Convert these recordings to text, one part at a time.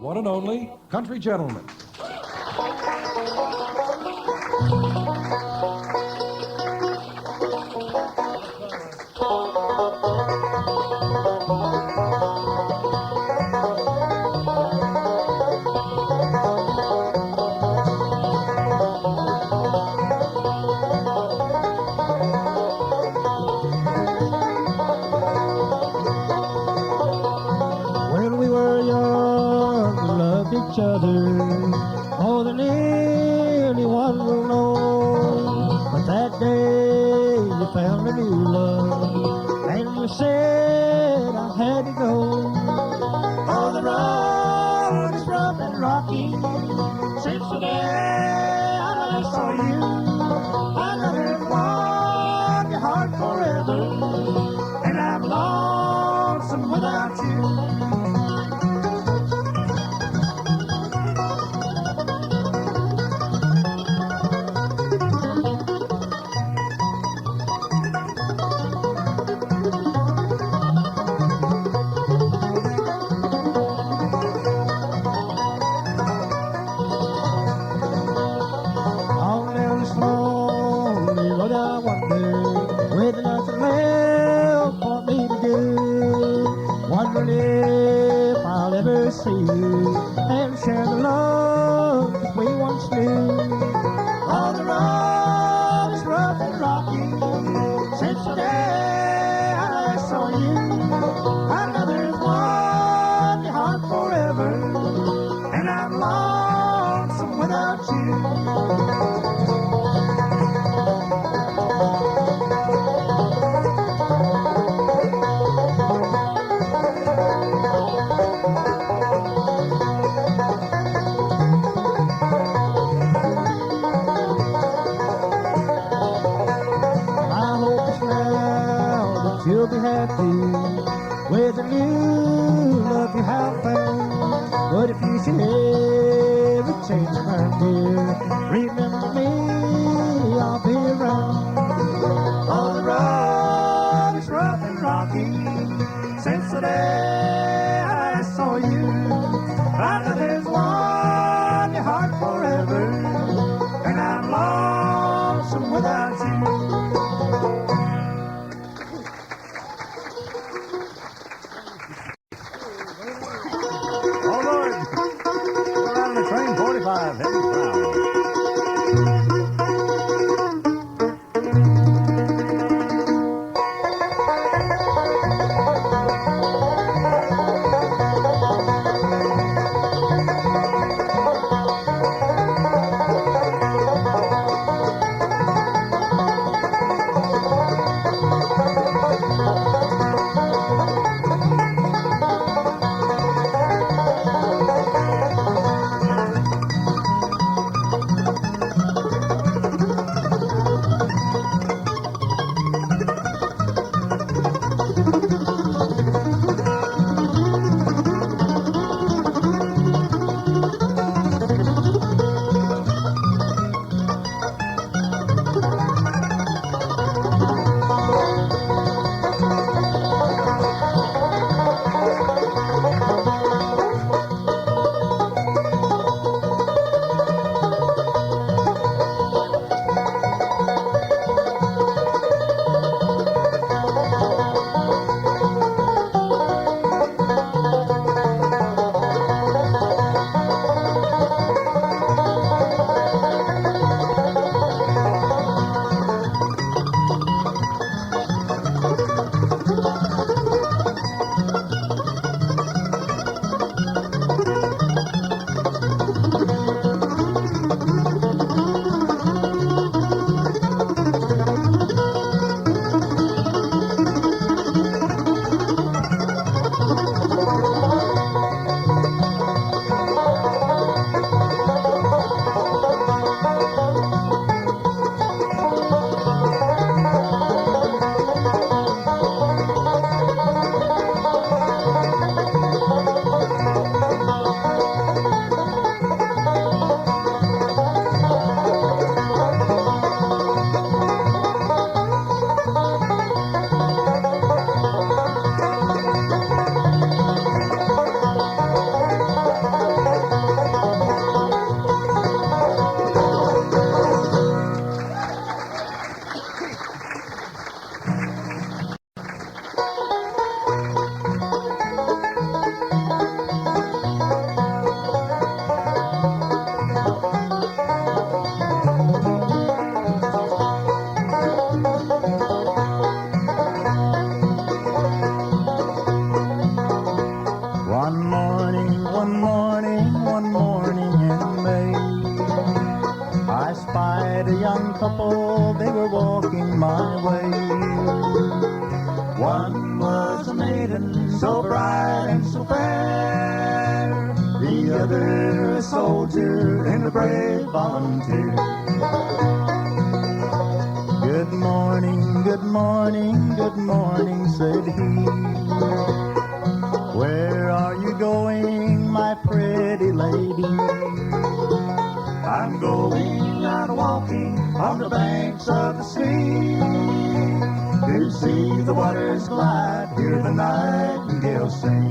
one and only country gentleman. Each other more than anyone will know. But that day you found a new love, and you said I had to go. Oh, the road is rough and rocky since the day I saw you. I never won your heart forever, and I'm lonesome without you. If I'll ever see you and share the love that we once knew. Oh, the road is rough and rocky since the day I saw you. I know there's one your heart forever, and I'm lonesome without you. You'll be happy with the new love you have found. But if you should ever change your mind, dear, remember me, I'll be around. Oh, the road is rough and rocky since the day I saw you. I know there's one your heart forever, and I'm lonesome without you. Train 45 heading south. one morning in May, I spied a young couple, they were walking my way. One was a maiden, so bright and so fair, the other a soldier and a brave volunteer. Good morning, good morning, good morning, said he. Where are you going, my pretty lady? I'm going out walking on the banks of the sea, to see the waters glide, hear the nightingale sing.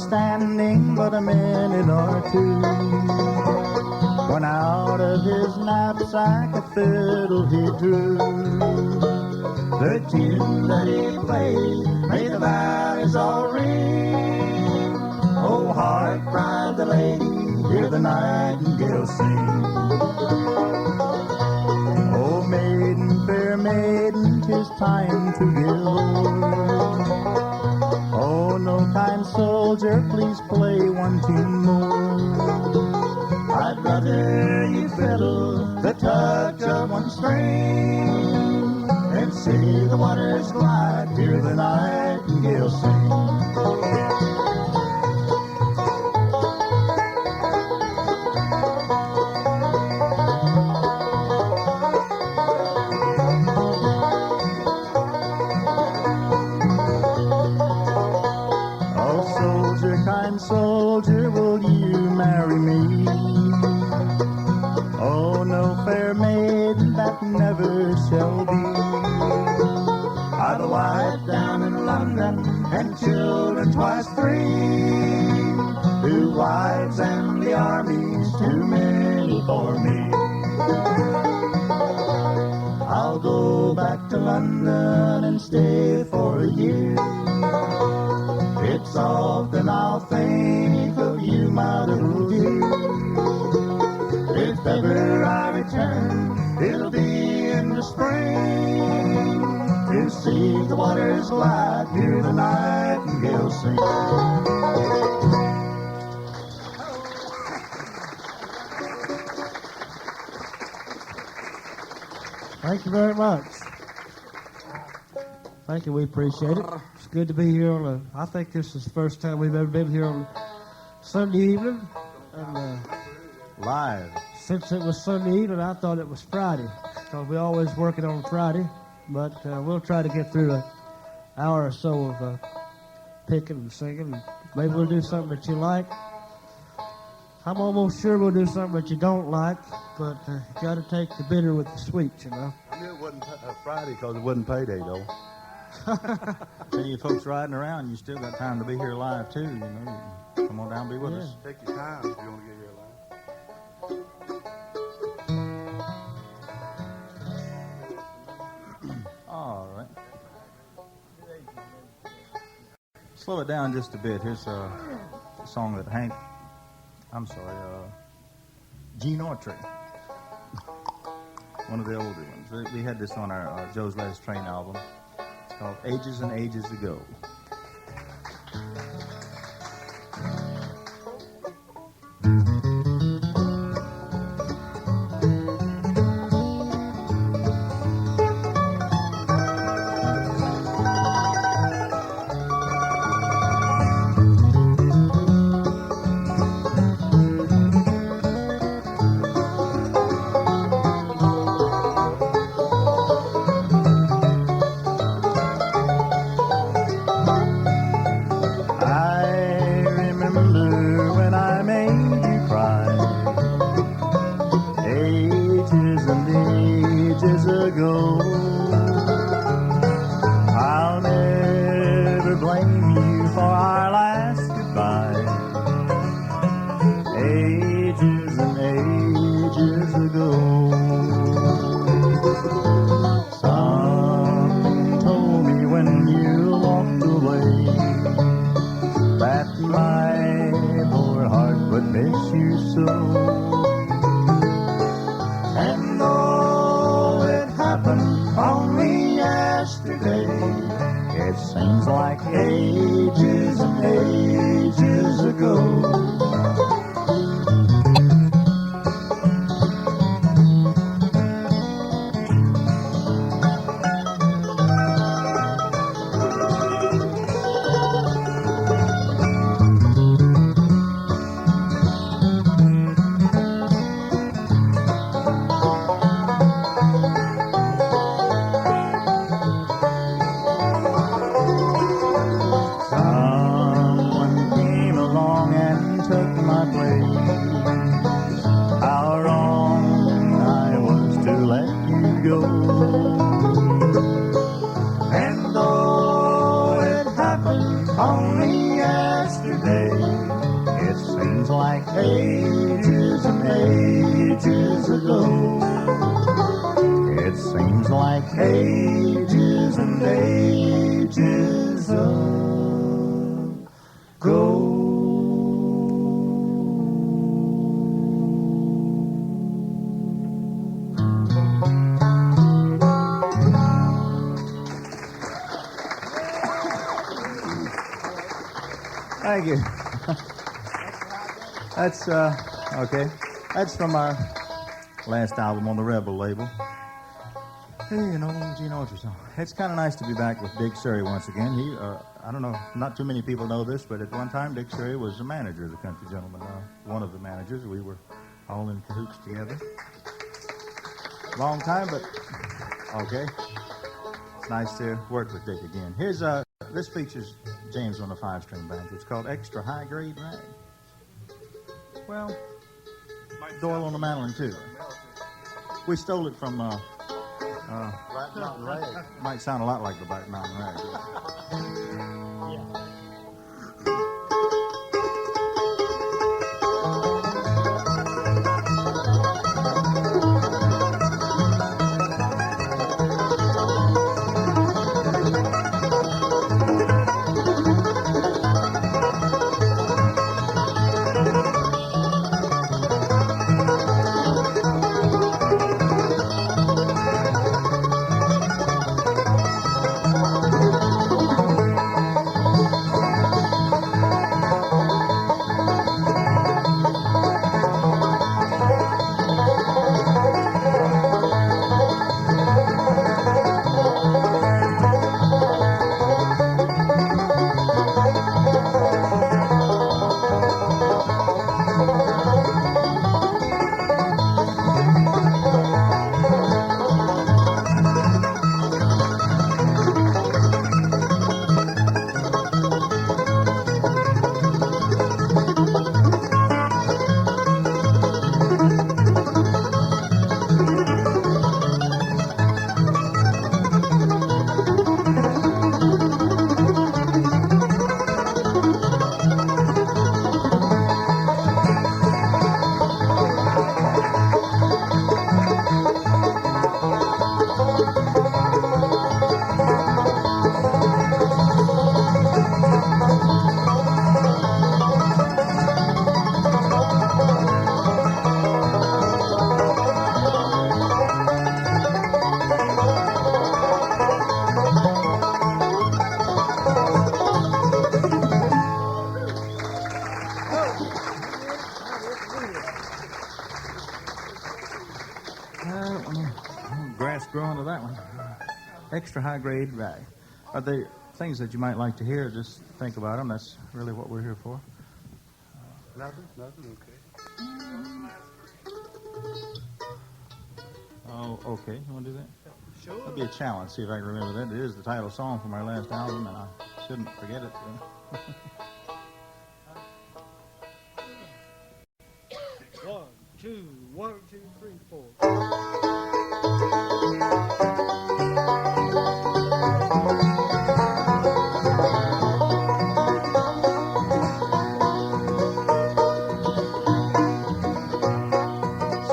Standing but a minute or two, when out of his knapsack a fiddle he drew. The tune that he played made the valleys all ring. Oh, hark, cried the lady, hear the nightingale sing. Oh, maiden, fair maiden, 'tis time to give o'er. Oh, no kind soldier, please play one tune more. I'd rather you fiddle the touch of one string, and see the waters glide, hear the nightingale sing. Soldier, will you marry me? Oh, no fair maiden, that never shall be. I've a wife down in London and children twice three, 2 wives and the army's too many for me. I'll go back to London and stay for a year. It's often I'll think of you, my little dear. If ever I return, it'll be in the spring, to see the waters glide, hear the nightingale sing. Thank you very much. Thank you, we appreciate it. It's good to be here on I think this is the first time we've ever been here on Sunday evening. And Live. since it was Sunday evening, I thought it was Friday, because we always working on Friday. But we'll try to get through an hour or so of picking and singing. Maybe we'll do something that you like. I'm almost sure we'll do something that you don't like, but you got to take the bitter with the sweet, you know. I knew it wasn't Friday because it wasn't payday, though. And you folks riding around, you still got time to be here live, too, you know. Come on down and be with us. Take your time if you want to get here live. All right. Slow it down just a bit. Here's a song that Gene Autry, one of the older ones. We had this on our Joe's Last Train album. It's called Ages and Ages Ago. that my poor heart would miss you so. And though it happened only yesterday, it seems like ages and ages ago. Thank you. That's, okay. That's from our last album on the Rebel label. Hey, you know, Gene Autry song. It's kind of nice to be back with Dick Surrey once again. He, I don't know, not too many people know this, but at one time Dick Surrey was the manager of the Country Gentlemen. One of the managers. We were all in cahoots together. Long time, but okay. It's nice to work with Dick again. Here's, this features James on a 5-string banjo. It's called Extra High Grade Rag. Well, Doyle on the mandolin, too. We stole it from, Black Mountain Rag. Might sound a lot like the Black Mountain Rag. Growing to that one. Extra high grade rag. Are there things that you might like to hear? Just think about them. That's really what we're here for. Nothing, okay. Oh, okay. You want to do that? Sure. That'll be a challenge. See if I can remember that. It is the title song from our last album, and I shouldn't forget it. One, two, 3, 4.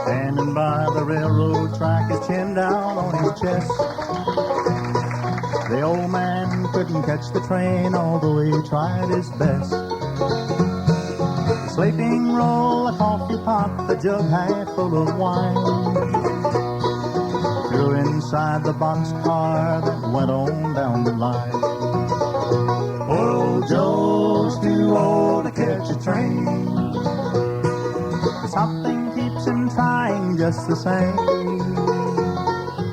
Standing by the railroad track, his chin down on his chest. The old man couldn't catch the train, although he tried his best. Sleeping roll, a coffee pot, the jug half full of wine. Threw inside the boxcar that went on down the line. Poor old Joe's too old to catch a train, but something keeps him trying just the same.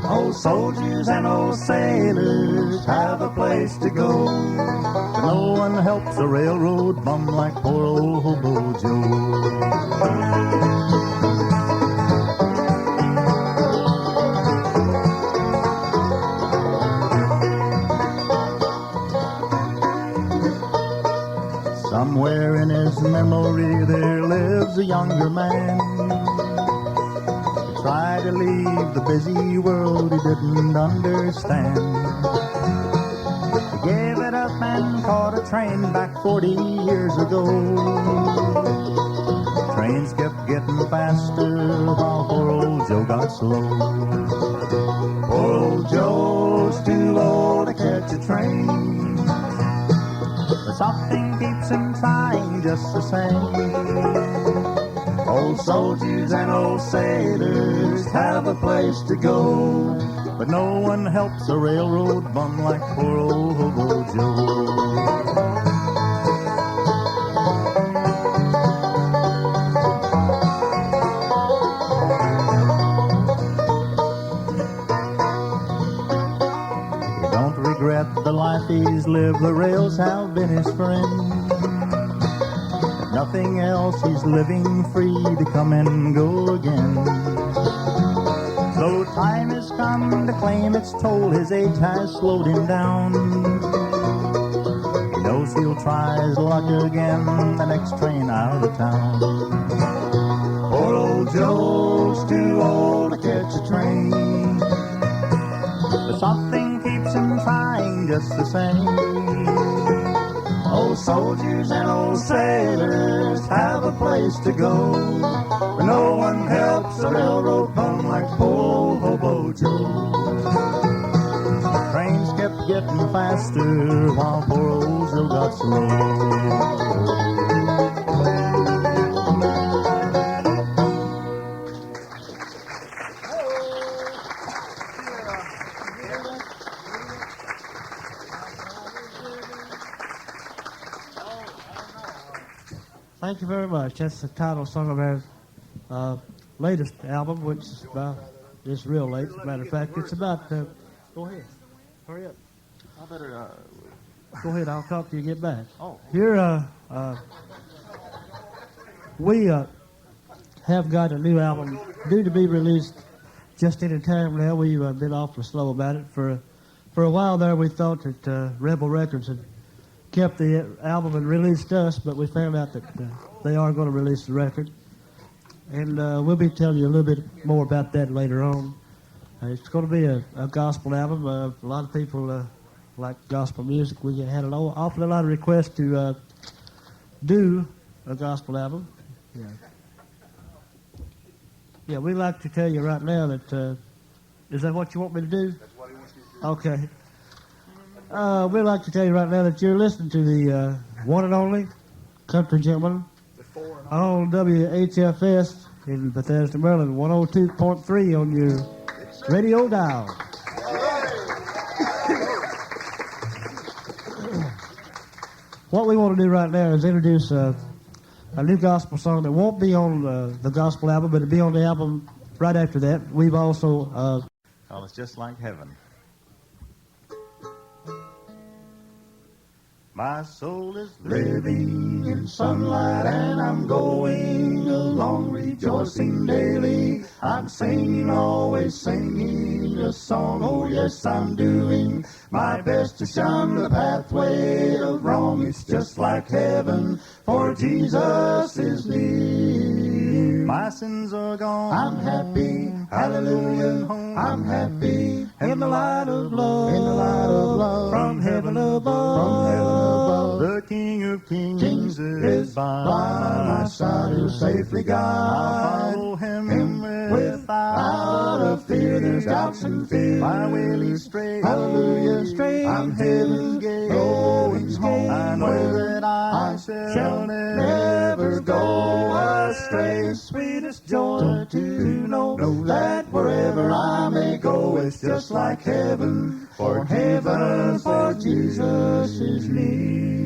Old soldiers and old sailors have a place to go, but no one helps a railroad bum like poor old Hobo Joe. Somewhere in his memory there lives a younger man. He tried to leave the busy world he didn't understand. He gave it up and caught a train back 40 years ago. Trains kept getting faster while poor old Joe got slow. Poor old Joe's too old to catch a train, but something keeps him trying just the same. Old soldiers and old sailors have a place to go, but no one helps a railroad bum like poor old Hobo Joe. He don't regret the life he's lived, the rails have been his friend. Nothing else, he's living free to come and go again. Though time has come to claim its toll, his age has slowed him down. He knows he'll try his luck again the next train out of town. Poor old Joe's too old to catch a train, but something keeps him trying just the same. Old soldiers and old sailors have a place to go, but no one helps a railroad bum like poor old Hobo Joe. Trains kept getting faster while poor old Joe got slow. Thank you very much. That's the title song of our latest album, which is about, it's real late, as a matter of fact. It's about, go ahead, hurry up. I better, Go ahead, I'll talk to you, get back. Oh. Here, we have got a new album due to be released just any time now. We've been awfully slow about it. For a while there, we thought that Rebel Records had kept the album and released us, but we found out that they are going to release the record. And we'll be telling you a little bit more about that later on. It's going to be a gospel album. A lot of people like gospel music. We had an awful lot of requests to do a gospel album. Yeah, we'd like to tell you right now that, is that what you want me to do? that's what he wants you to do. Okay. We'd like to tell you right now that you're listening to the one and only Country Gentleman on WHFS in Bethesda, Maryland, 102.3 on your radio dial. What we want to do right now is introduce a new gospel song that won't be on the gospel album, but it'll be on the album right after that. We've also... Oh, it's just like heaven. My soul is living in sunlight and I'm going along rejoicing daily. I'm singing, always singing a song. Oh yes, I'm doing my best to shun the pathway of wrong. It's just like heaven, for Jesus is near. My sins are gone. I'm happy. Hallelujah. I'm happy in the light of love. In the light of love. From heaven above. From heaven above. The King of Kings is by my side. He'll safely guide. I'll follow him without a fear. There's doubts and fears. My will is straight. Hallelujah. Straight. I'm heaven's gate. Going home. I know that I shall never never go astray. Sweetest joy to know that wherever I may go, it's just like heaven, for Jesus is near.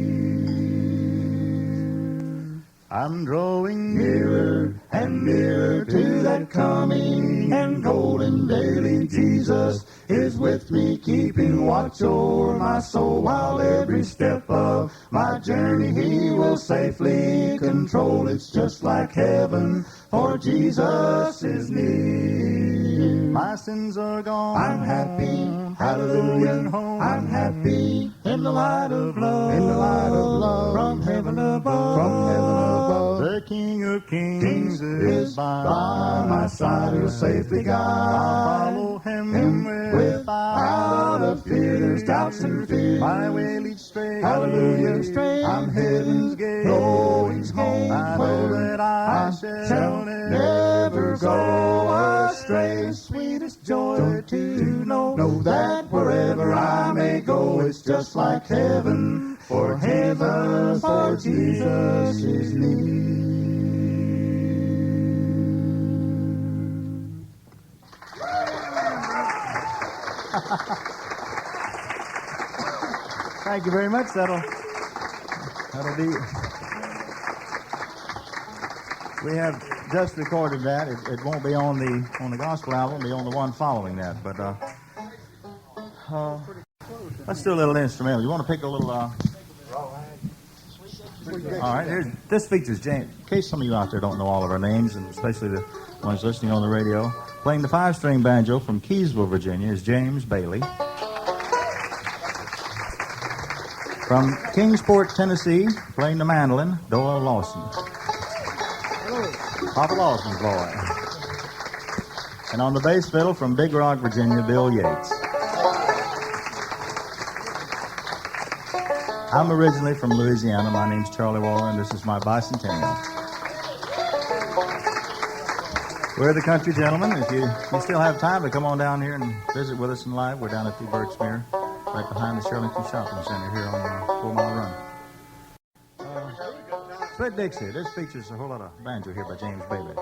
I'm drawing nearer and nearer to that coming and golden daily. Jesus is with me, keeping watch over my soul, while every step of my journey He will safely control. It's just like heaven, for Jesus is near. My sins are gone, I'm happy, hallelujah, I'm happy in the light of love, in the light of love, from heaven above, from heaven above. The King of Kings is by my side, He'll safely guide. I'll follow Him without a fear. There's doubts and fears, my way leads straight, hallelujah, straight. I'm heaven's gate, going home. I know that I shall never go astray. Sweetest joy to know that wherever I may go, it's just like heaven, for Jesus is near. Thank you very much. That'll be. We have just recorded that. It won't be on the gospel album. It'll be on the one following that. But let's do a little instrumental. You want to pick a little? All right. This features James. In case some of you out there don't know all of our names, and especially the ones listening on the radio, playing the 5-string banjo from Keysville, Virginia, is James Bailey. From Kingsport, Tennessee, playing the mandolin, Doyle Lawson. Papa Lawson's boy. And on the bass fiddle from Big Rock, Virginia, Bill Yates. I'm originally from Louisiana. My name's Charlie Waller, and this is my bicentennial. We're the Country Gentlemen. If you still have time to come on down here and visit with us in live, we're down at the Birchmere, right behind the Shirlington Shopping Center here on the 4 Mile Run. Split Dixie. This features a whole lot of banjo here by James Bailey.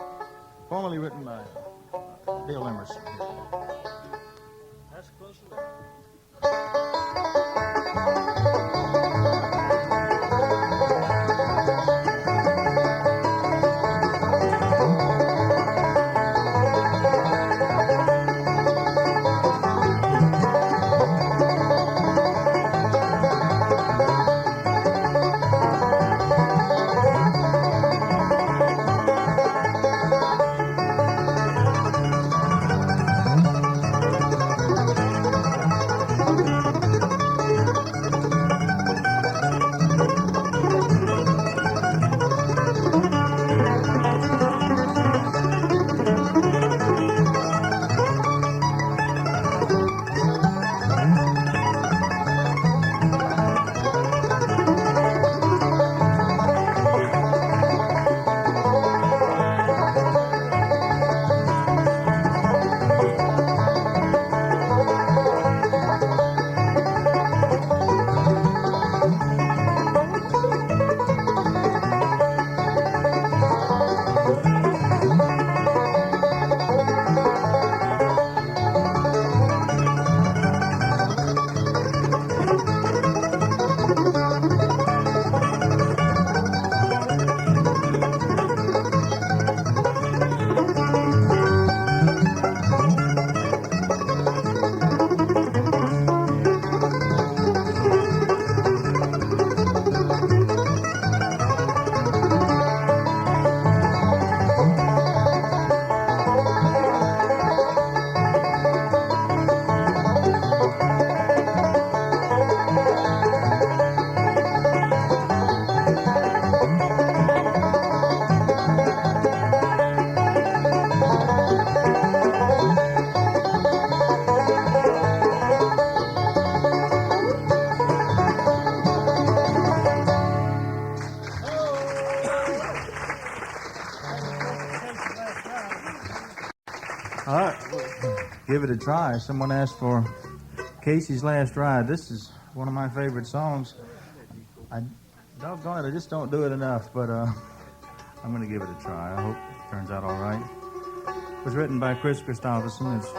Formerly written by Bill Emerson. That's close to that. Give it a try. Someone asked for Casey's Last Ride. This is one of my favorite songs. Doggone it, I just don't do it enough. But I'm going to give it a try. I hope it turns out all right. It was written by Chris Christopherson. It's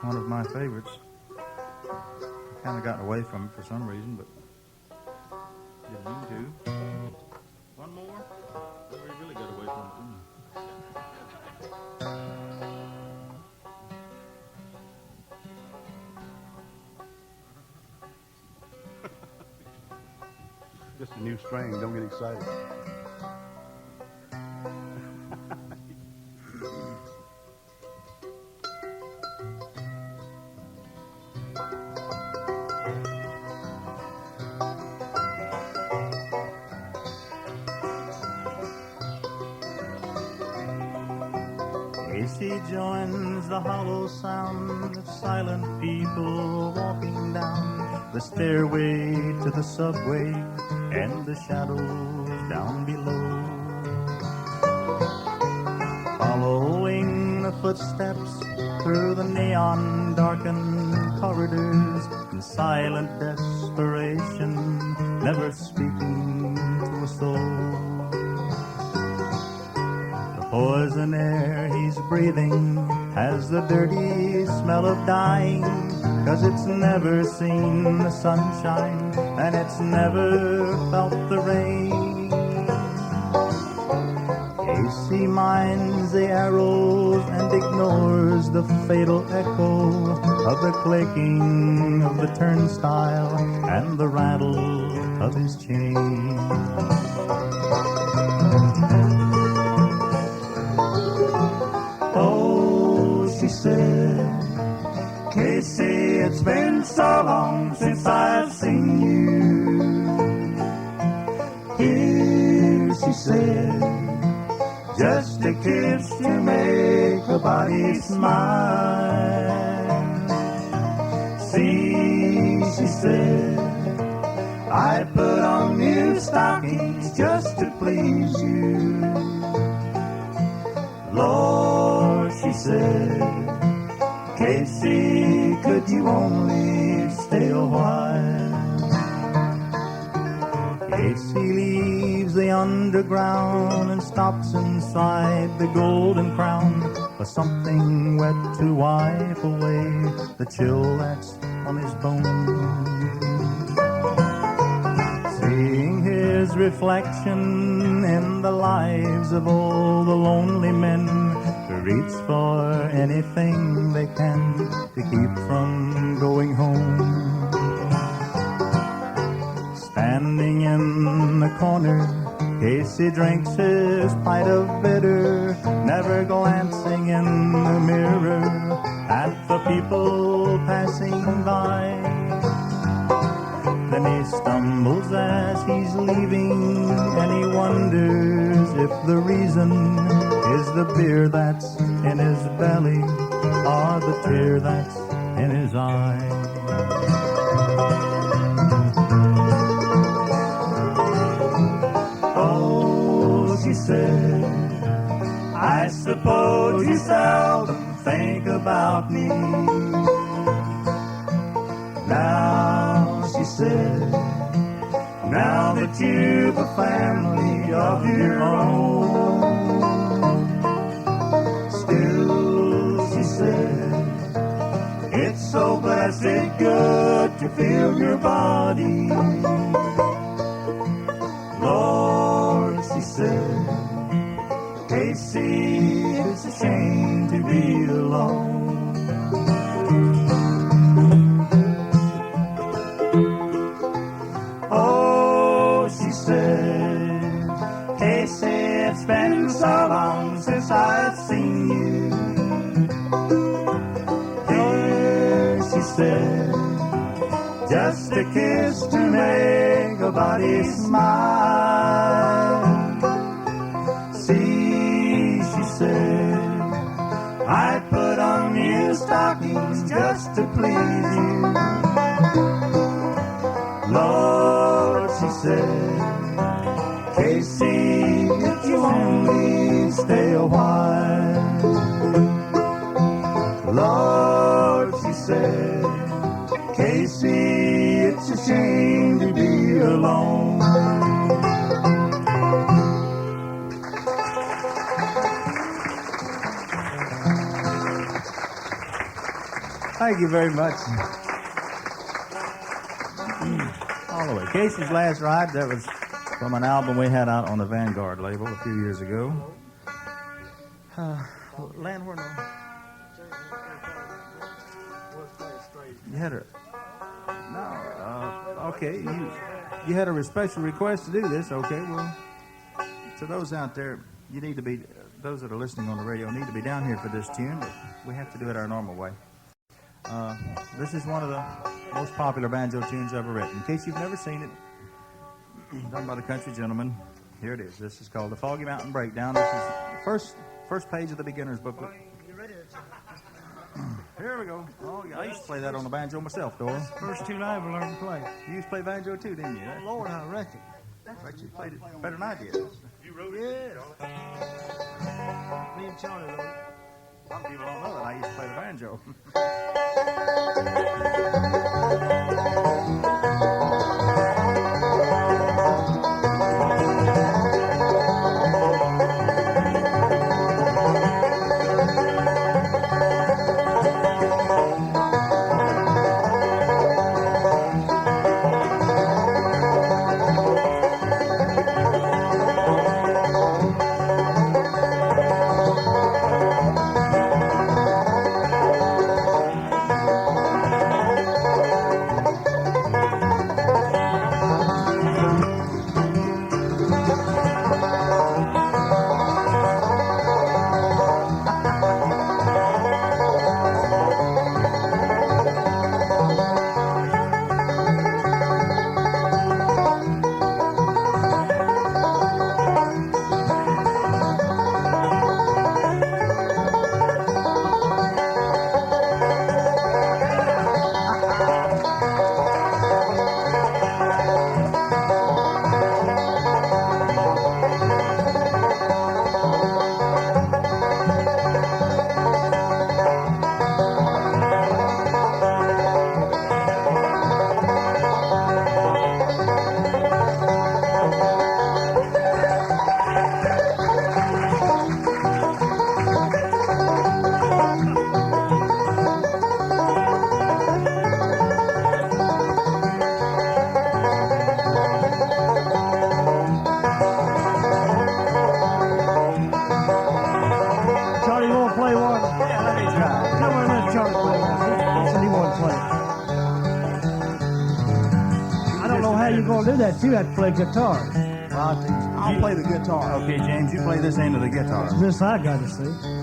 one of my favorites. I kind of got away from it for some reason, but didn't mean to. One more? We really got away from it, Just a new strain. Don't get excited. Casey joins the hollow sound of silent people walking down the stairway to the subway and the shadows down below. Following the footsteps through the neon darkened corridors in silent desperation, never speaking to a soul. Poison air he's breathing has the dirty smell of dying, 'cause it's never seen the sunshine and it's never felt the rain. Casey minds the arrows and ignores the fatal echo of the clicking of the turnstile and the rattle of his chain. She said, Casey, it's been so long since I've seen you. Here, she said, just a kiss to make a body smile. See, she said, I put on new stockings just to please you. Lord, she said, Casey, could you only stay a while? Casey leaves the underground and stops inside the Golden Crown for something wet to wipe away the chill that's on his bones. Seeing his reflection in the lives of all the lonely men who reach for anything they can to keep from going home. Standing in the corner, Casey drinks his pint of bitter, never glancing in the mirror at the people passing by. Then he stumbles as he's leaving, and he wonders if the reason is the beer that's in his belly or the tear that's in his eye. Oh, she said, I suppose you seldom think about me. Now, she said, now that you've a family of your own. Still, she said, it's so blessed good to feel your body. Lord, she said, Casey, it's a shame to be alone. Oh, she said, Casey, it's been so long since I've seen you. Here, she said, just a kiss to make a body smile. See, she said, I put on new stockings just to please you. Lord, she said, Casey, if you only stay a while. Lord, she said, Casey, it's a shame to be alone. Thank you very much. All the way. Casey's Last Ride, that was from an album we had out on the Vanguard label a few years ago. Land, where now? You had a... No, okay. You had a special request to do this. Okay, well, to those out there, you need to be... Those that are listening on the radio need to be down here for this tune, but we have to do it our normal way. This is one of the most popular banjo tunes ever written. In case you've never seen it, done by the country gentleman, here it is. This is called the Foggy Mountain Breakdown. This is the first page of the beginner's booklet. Here we go. Oh, yeah, I used to play that on the banjo myself, Doyle. First tune I ever learned to play. You used to play banjo too, didn't you? Lord, I reckon. That's right, you played it better than I did. You wrote it? Yes. Me and Charlie wrote it. Some people don't know that I used to play the banjo. Do that, you have to play guitar. I'll play the guitar. Okay, James, you play this end of the guitar. This I got to see.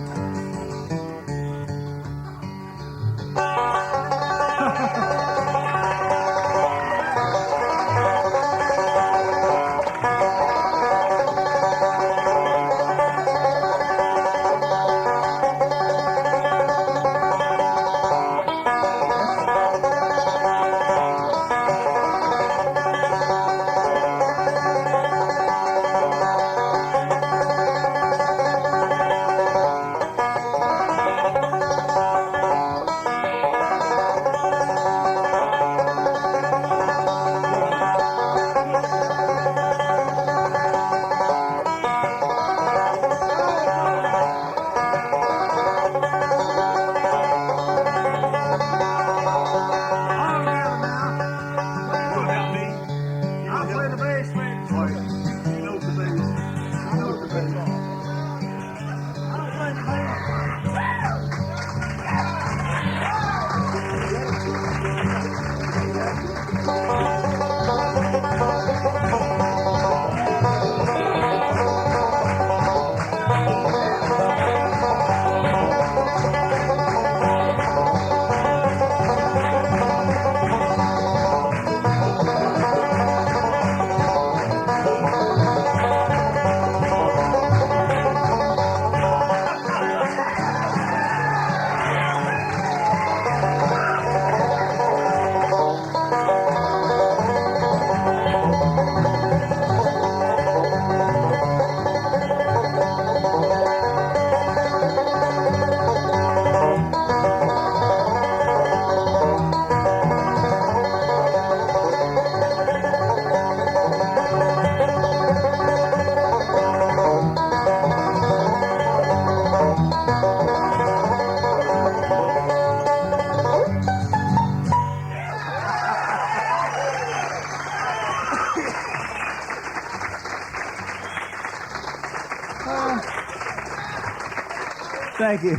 Thank you.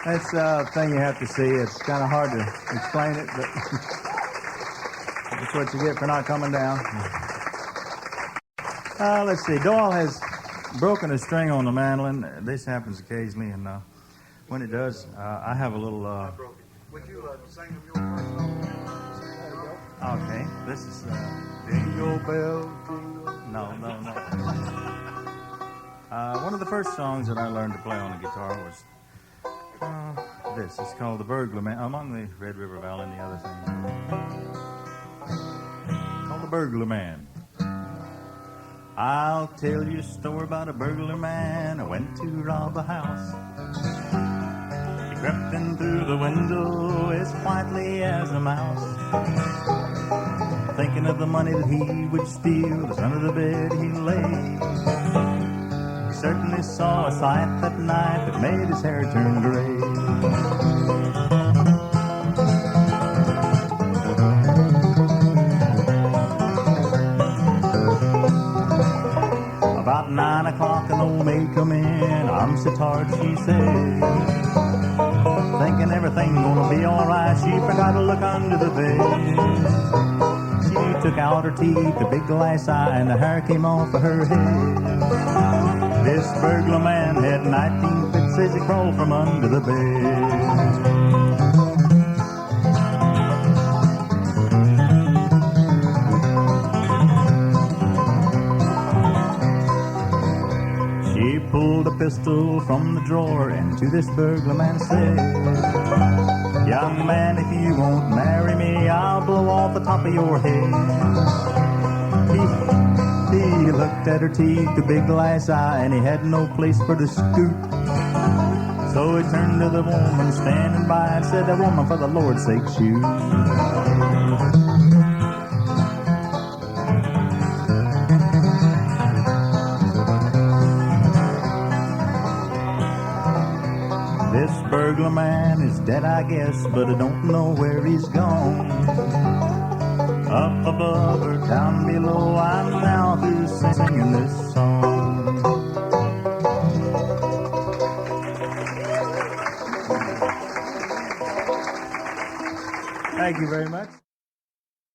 That's a thing you have to see. It's kind of hard to explain it, but that's what you get for not coming down. Let's see. Doyle has broken a string on the mandolin. This happens occasionally, and when it does, I have a little... Would you sing them your first song? Okay, this is Jingle Bell, Jingle... No. One of the first songs that I learned to play on the guitar was this. It's called The Burglar Man, among the Red River Valley and the other things. Called The Burglar Man. I'll tell you a story about a burglar man. I went to rob a house. He crept in through the window as quietly as a mouse. Thinking of the money that he would steal, as under the bed he lay. He certainly saw a sight that night that made his hair turn gray. About 9 o'clock an old maid come in. I'm so tired, she said. Thinking everything gonna be alright, she forgot to look under the bed. She took out her teeth, a big glass eye, and the hair came off of her head. This burglar man had 19 fits as he crawled from under the bed. She pulled a pistol from the drawer and to this burglar man said, young man, if you won't marry me, I'll blow off the top of your head. He looked at her teeth, a big glass eye, and he had no place for to scoot. So he turned to the woman standing by and said, woman, for the Lord's sake, shoot. This burglar man is dead, I guess, but I don't know where he's gone. Up above or down below, I'm now through singing this song. Thank you very much.